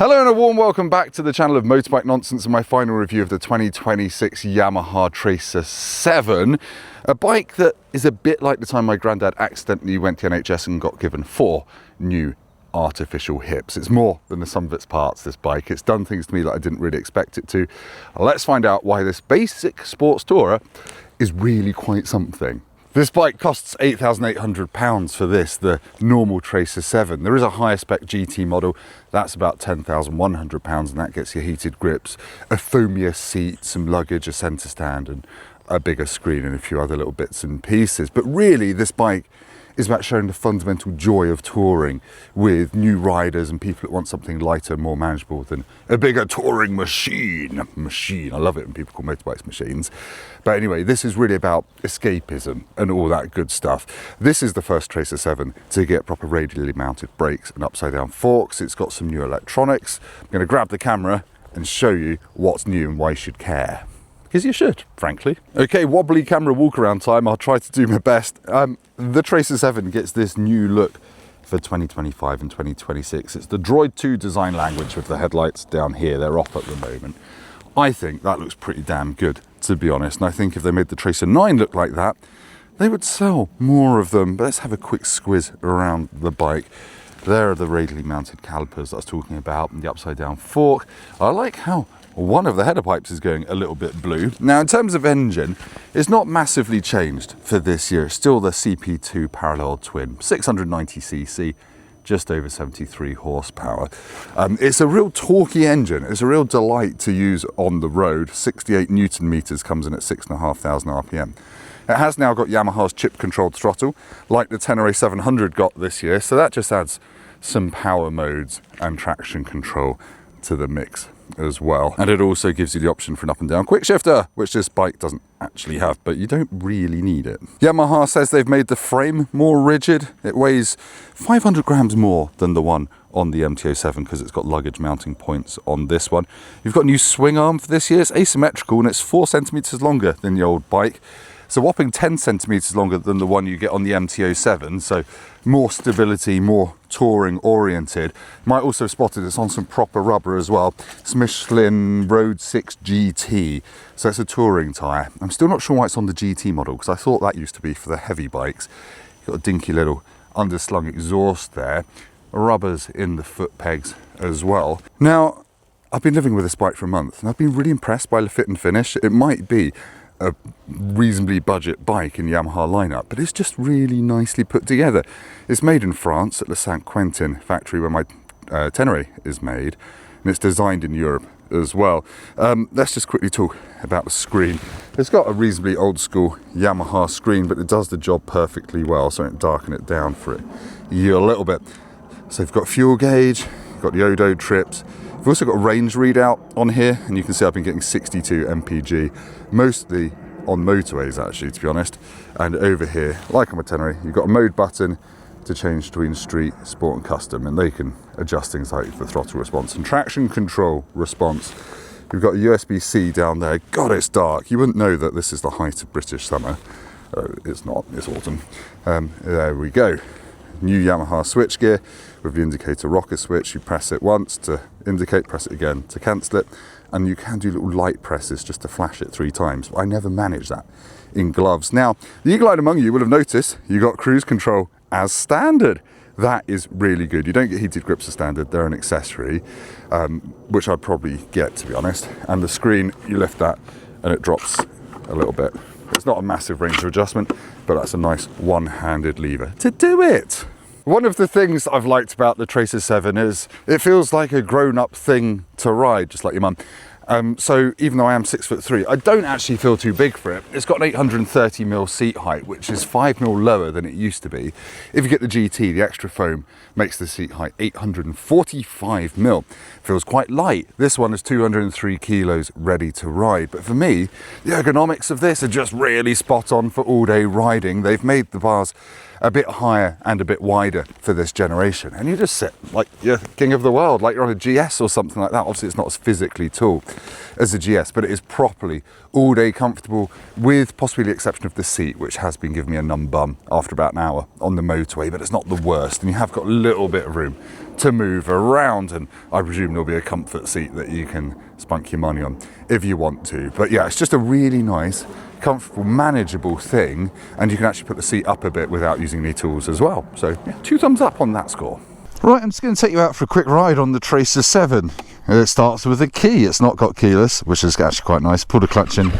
Hello and a warm welcome back to the channel of Motorbike Nonsense and my final review of the 2026 Yamaha Tracer 7. A bike that is a bit like the time my granddad accidentally went to the NHS and got given 4 new artificial hips. It's more than the sum of its parts, this bike. It's done things to me that I didn't really expect it to. Let's find out why this basic sports tourer is really quite something. This bike costs £8,800 for this, the normal Tracer 7. There is a higher spec GT model, that's about £10,100, and that gets you heated grips, a foamier seat, some luggage, a centre stand and a bigger screen and a few other little bits and pieces. But really this bike is about showing the fundamental joy of touring with new riders and people that want something lighter, more manageable than a bigger touring machine. I love it when people call motorbikes machines. But anyway, this is really about escapism and all that good stuff. This is the first Tracer 7 to get proper radially mounted brakes and upside down forks. It's got some new electronics. I'm going to grab the camera and show you what's new and why you should care. Because you should, frankly. Okay, wobbly camera walk around time. I'll try to do my best. The Tracer 7 gets this new look for 2025 and 2026. It's the Droid 2 design language with the headlights down here. They're off at the moment. I think that looks pretty damn good, to be honest. And I think if they made the Tracer 9 look like that, they would sell more of them. But let's have a quick squiz around the bike. There are the radially mounted calipers that I was talking about and the upside down fork. I like how one of the header pipes is going a little bit blue. Now in terms of engine, it's not massively changed for this year. It's still the CP2 parallel twin, 690cc, just over 73 horsepower. It's a real torquey engine. It's a real delight to use on the road. 68 Newton meters, comes in at 6,500 RPM. It has now got Yamaha's chip controlled throttle, like the Tenere 700 got this year. So that just adds some power modes and traction control to the mix as well. And it also gives you the option for an up and down quick shifter, which this bike doesn't actually have, but you don't really need it. Yamaha says they've made the frame more rigid. It weighs 500 grams more than the one on the MT-07 because it's got luggage mounting points on this one. You've got a new swing arm for this year. It's asymmetrical and it's 4 centimeters longer than the old bike. It's a whopping 10 centimeters longer than the one you get on the MT-07, so more stability, more touring oriented. You might also have spotted it's on some proper rubber as well. It's Michelin Road 6 GT, so it's a touring tyre. I'm still not sure why it's on the GT model, because I thought that used to be for the heavy bikes. You've got a dinky little underslung exhaust there. Rubbers in the foot pegs as well. Now, I've been living with this bike for a month, and I've been really impressed by the fit and finish. It might be a reasonably budget bike in the Yamaha lineup, but it's just really nicely put together. It's made in France at the Saint-Quentin factory where my Tenere is made, and it's designed in Europe as well. Let's just quickly talk about the screen. It's got a reasonably old school Yamaha screen, but it does the job perfectly well, so I don't darken it down for you a little bit. So you've got fuel gauge, you've got the odo trips. We've also got a range readout on here, and you can see I've been getting 62 mpg, mostly on motorways actually, to be honest. And over here, like on my Tenere, you've got a mode button to change between street, sport and custom, and they can adjust things like the throttle response and traction control response. You've got a USB-C down there. God, it's dark. You wouldn't know that this is the height of British summer. It's not, it's autumn. There we go. New Yamaha switchgear with the indicator rocker switch. You press it once to indicate, press it again to cancel it, and you can do little light presses just to flash it 3 times. I never manage that in gloves. Now, the eagle-eyed among you will have noticed you got cruise control as standard. That is really good. You don't get heated grips as standard, they're an accessory, which I'd probably get, to be honest. And the screen, you lift that and it drops a little bit. It's not a massive range of adjustment, but that's a nice one-handed lever to do it. One of the things I've liked about the Tracer 7 is it feels like a grown-up thing to ride, just like your mum. So even though I am 6'3", I don't actually feel too big for it. It's got an 830mm seat height, which is 5mm lower than it used to be. If you get the GT, the extra foam makes the seat height 845mm. Feels quite light. This one is 203 kilos ready to ride. But for me, the ergonomics of this are just really spot on for all-day riding. They've made the bars a bit higher and a bit wider for this generation, and you just sit like you're king of the world, like you're on a GS or something like that. Obviously it's not as physically tall as a GS, but it is properly all day comfortable, with possibly the exception of the seat, which has been giving me a numb bum after about an hour on the motorway, but it's not the worst, and you have got a little bit of room to move around, and I presume there'll be a comfort seat that you can spunk your money on if you want to. But yeah, it's just a really nice, comfortable, manageable thing, and you can actually put the seat up a bit without using any tools as well. So yeah, 2 thumbs up on that score. Right, I'm just going to take you out for a quick ride on the Tracer 7. It starts with a key. It's not got keyless, which is actually quite nice. Pull the clutch in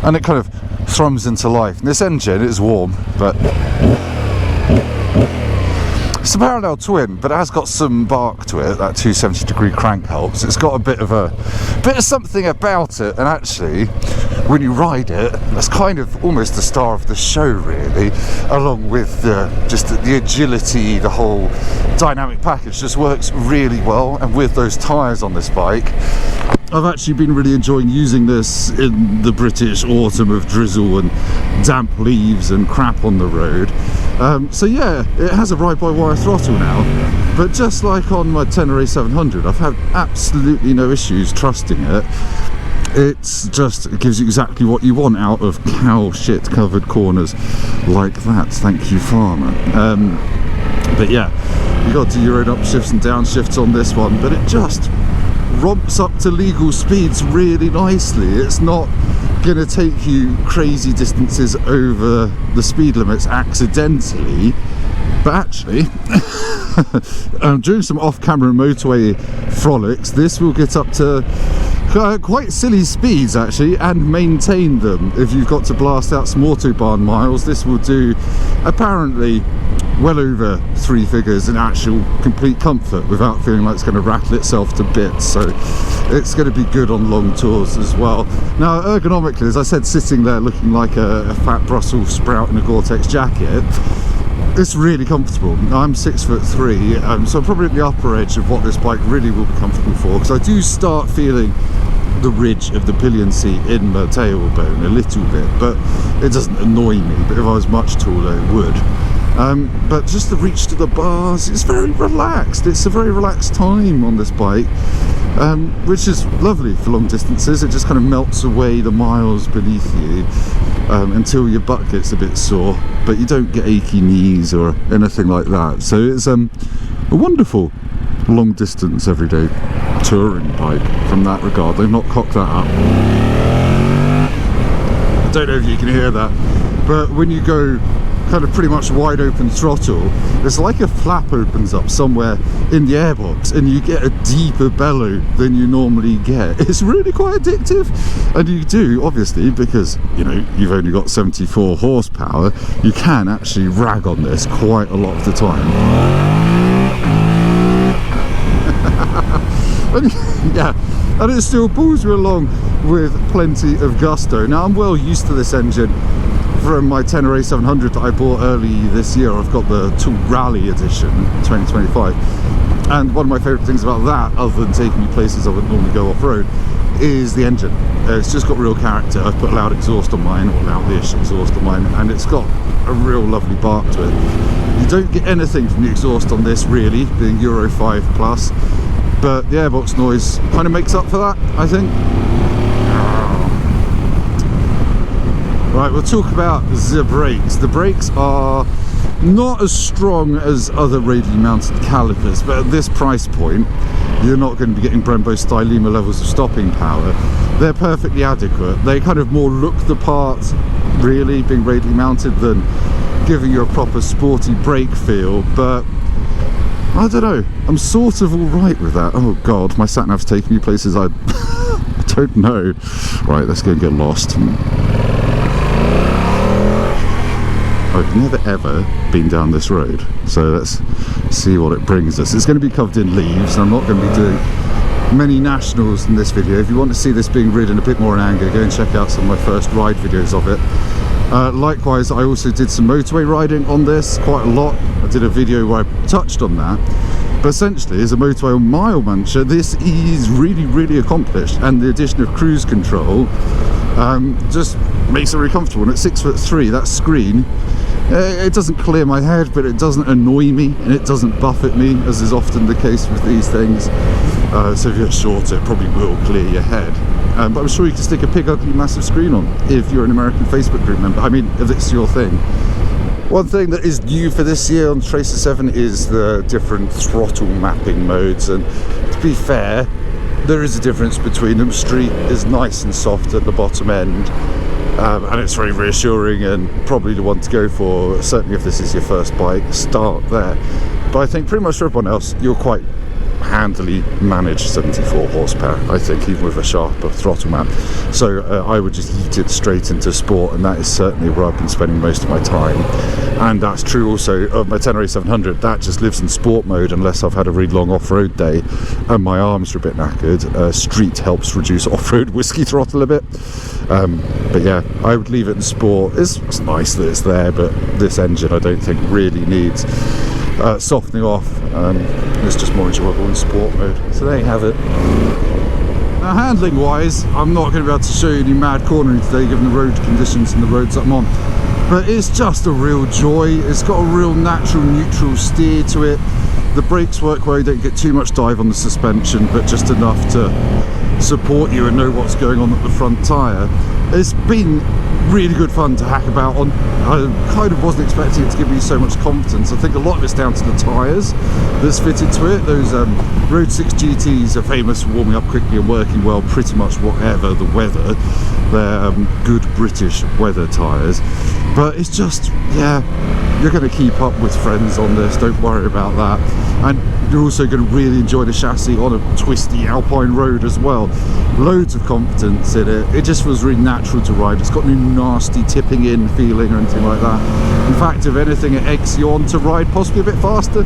and it kind of thrums into life. And this engine is warm, but it's a parallel twin, but it has got some bark to it. That 270-degree crank helps. It's got a bit of something about it, and actually, when you ride it, that's kind of almost the star of the show, really. Along with just the agility, the whole dynamic package just works really well. And with those tyres on this bike, I've actually been really enjoying using this in the British autumn of drizzle and damp leaves and crap on the road. So yeah, it has a ride-by-wire throttle now, but just like on my Tenere 700, I've had absolutely no issues trusting it. It gives you exactly what you want out of cow shit covered corners like that. Thank you, farmer. But yeah, you got to do your own upshifts and downshifts on this one, but it just romps up to legal speeds really nicely. It's not going to take you crazy distances over the speed limits accidentally, but actually during some off-camera motorway frolics, this will get up to quite silly speeds actually, and maintain them. If you've got to blast out some autobahn miles, this will do apparently well over 3 figures in actual complete comfort without feeling like it's going to rattle itself to bits. So it's going to be good on long tours as well. Now, ergonomically, as I said, sitting there looking like a fat Brussels sprout in a Gore-Tex jacket, it's really comfortable. I'm 6'3", so I'm probably at the upper edge of what this bike really will be comfortable for, because I do start feeling the ridge of the pillion seat in my tailbone a little bit, but it doesn't annoy me. But if I was much taller, it would. But just the reach to the bars, it's very relaxed. It's a very relaxed time on this bike, which is lovely for long distances. It just kind of melts away the miles beneath you until your butt gets a bit sore, but you don't get achy knees or anything like that. So it's a wonderful long distance everyday touring bike from that regard. They've not cocked that up. I don't know if you can hear that, but when you go kind of pretty much wide open throttle, it's like a flap opens up somewhere in the airbox and you get a deeper bellow than you normally get. It's really quite addictive, and you do, obviously, because you know you've only got 74 horsepower, you can actually rag on this quite a lot of the time. Yeah, and it still pulls you along with plenty of gusto. Now, I'm well used to this engine from my Tenere 700 that I bought early this year. I've got the Tool Rally Edition 2025, and one of my favourite things about that, other than taking me places I wouldn't normally go off-road, is the engine. It's just got real character. I've put loud exhaust on mine, or loud-ish exhaust on mine, and it's got a real lovely bark to it. You don't get anything from the exhaust on this, really, being Euro 5 plus, but the airbox noise kind of makes up for that, I think. Right, we'll talk about the brakes. The brakes are not as strong as other radially mounted calipers, but at this price point, you're not going to be getting Brembo Stylema levels of stopping power. They're perfectly adequate. They kind of more look the part, really, being radially mounted, than giving you a proper sporty brake feel, but I don't know, I'm sort of alright with that. Oh god, my sat-nav's taking me places I don't know. Right, let's go and get lost. I've never ever been down this road, so let's see what it brings us. It's going to be covered in leaves, and I'm not going to be doing many nationals in this video. If you want to see this being ridden a bit more in anger, go and check out some of my first ride videos of it. Likewise, I also did some motorway riding on this, quite a lot. I did a video where I touched on that, but essentially as a motorway mile muncher, this is really, really accomplished, and the addition of cruise control just makes it very comfortable. And at 6'3", that screen, it doesn't clear my head, but it doesn't annoy me, and it doesn't buffet me, as is often the case with these things. So if you're shorter, it probably will clear your head. But I'm sure you can stick a pig ugly massive screen on if you're an American Facebook group member. I mean, if it's your thing. One thing that is new for this year on Tracer 7 is the different throttle mapping modes, and to be fair, there is a difference between them. Street is nice and soft at the bottom end, and it's very reassuring and probably the one to go for. Certainly if this is your first bike, start there. But I think pretty much for everyone else, you'll quite handily manage 74 horsepower, I think, even with a sharper throttle map. So I would just eat it straight into sport, and that is certainly where I've been spending most of my time. And that's true also of my Tenere 700. That just lives in sport mode unless I've had a really long off-road day and my arms are a bit knackered. Street helps reduce off-road whiskey throttle a bit. But yeah, I would leave it in sport. It's nice that it's there, but this engine I don't think really needs softening off. It's just more enjoyable in sport mode. So there you have it. Now, handling wise, I'm not going to be able to show you any mad cornering today given the road conditions and the roads I'm on, but it's just a real joy. It's got a real natural neutral steer to it. The brakes work well, you don't get too much dive on the suspension, but just enough to support you and know what's going on at the front tyre. It's been really good fun to hack about on. I kind of wasn't expecting it to give me so much confidence. I think a lot of it's down to the tyres that's fitted to it. Those Road 6 GTs are famous for warming up quickly and working well pretty much whatever the weather. They're good British weather tyres. But it's just, yeah, you're going to keep up with friends on this, don't worry about that. And you're also going to really enjoy the chassis on a twisty alpine road as well. Loads of confidence in it. It just feels really natural to ride. It's got no nasty tipping in feeling or anything like that. In fact, if anything, it eggs you on to ride possibly a bit faster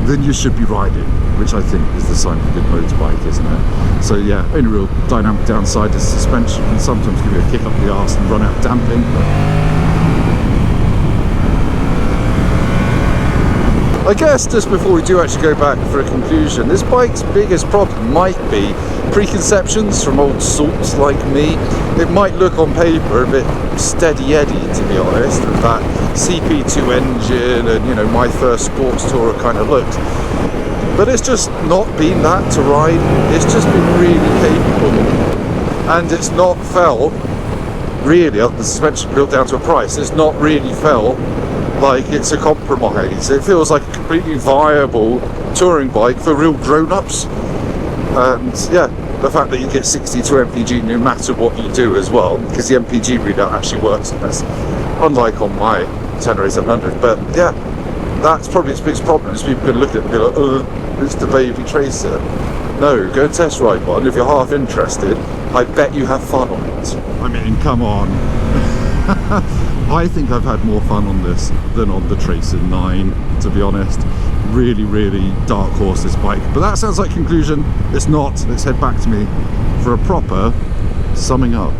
than you should be riding, which I think is the sign of a good motorbike, isn't it? So yeah, only real dynamic downside is suspension can sometimes give you a kick up the arse and run out damping. I guess just before we do actually go back for a conclusion, this bike's biggest problem might be preconceptions from old salts like me. It might look on paper a bit steady-eddy, to be honest, with that CP2 engine and, you know, my first sports tourer kind of looked. But it's just not been that to ride. It's just been really capable, and it's not felt really, the suspension built down to a price, it's not really felt like it's a compromise. It feels like a completely viable touring bike for real grown-ups. And yeah, the fact that you get 62 mpg no matter what you do as well, because the mpg readout actually works on this, unlike on my Tenere 700. But yeah, that's probably its biggest problem, is people can look at it and be like, it's the baby Tracer. No, go and test ride one. If you're half interested, I bet you have fun on it. I mean, come on. I think I've had more fun on this than on the Tracer 9, to be honest. Really, really dark horse, this bike. But that sounds like conclusion. It's not. Let's head back to me for a proper summing up.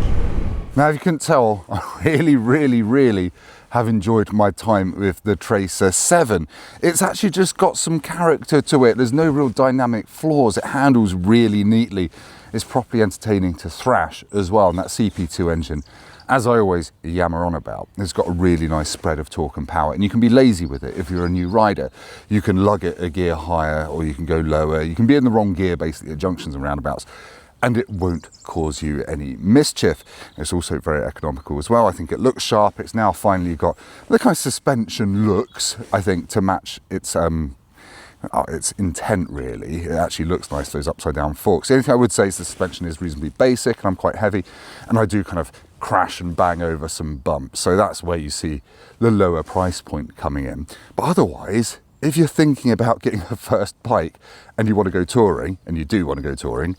Now, if you couldn't tell, I really have enjoyed my time with the Tracer 7. It's actually just got some character to it. There's no real dynamic flaws. It handles really neatly. It's properly entertaining to thrash as well. And that CP2 engine, as I always yammer on about, it's got a really nice spread of torque and power, and you can be lazy with it if you're a new rider. You can lug it a gear higher, or you can go lower. You can be in the wrong gear basically at junctions and roundabouts, and it won't cause you any mischief. It's also very economical as well. I think it looks sharp. It's now finally got the kind of suspension looks, I think, to match its intent really. It actually looks nice, those upside down forks. The only thing I would say is the suspension is reasonably basic, and I'm quite heavy, and I do kind of crash and bang over some bumps. So that's where you see the lower price point coming in. But otherwise, if you're thinking about getting a first bike and you want to go touring, and you do want to go touring,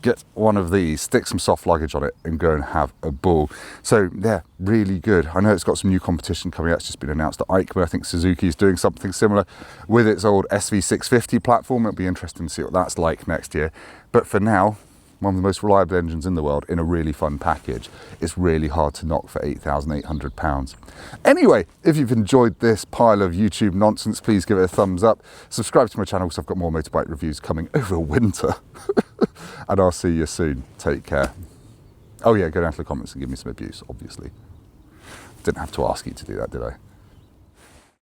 get one of these, stick some soft luggage on it and go and have a ball. So yeah, really good. I know it's got some new competition coming out. It's just been announced at Ike, but I think Suzuki is doing something similar with its old SV650 platform. It'll be interesting to see what that's like next year. But for now, one of the most reliable engines in the world in a really fun package. It's really hard to knock for £8,800. Anyway, if you've enjoyed this pile of YouTube nonsense, please give it a thumbs up. Subscribe to my channel because I've got more motorbike reviews coming over winter. And I'll see you soon. Take care. Oh yeah, go down to the comments and give me some abuse, obviously. Didn't have to ask you to do that, did I?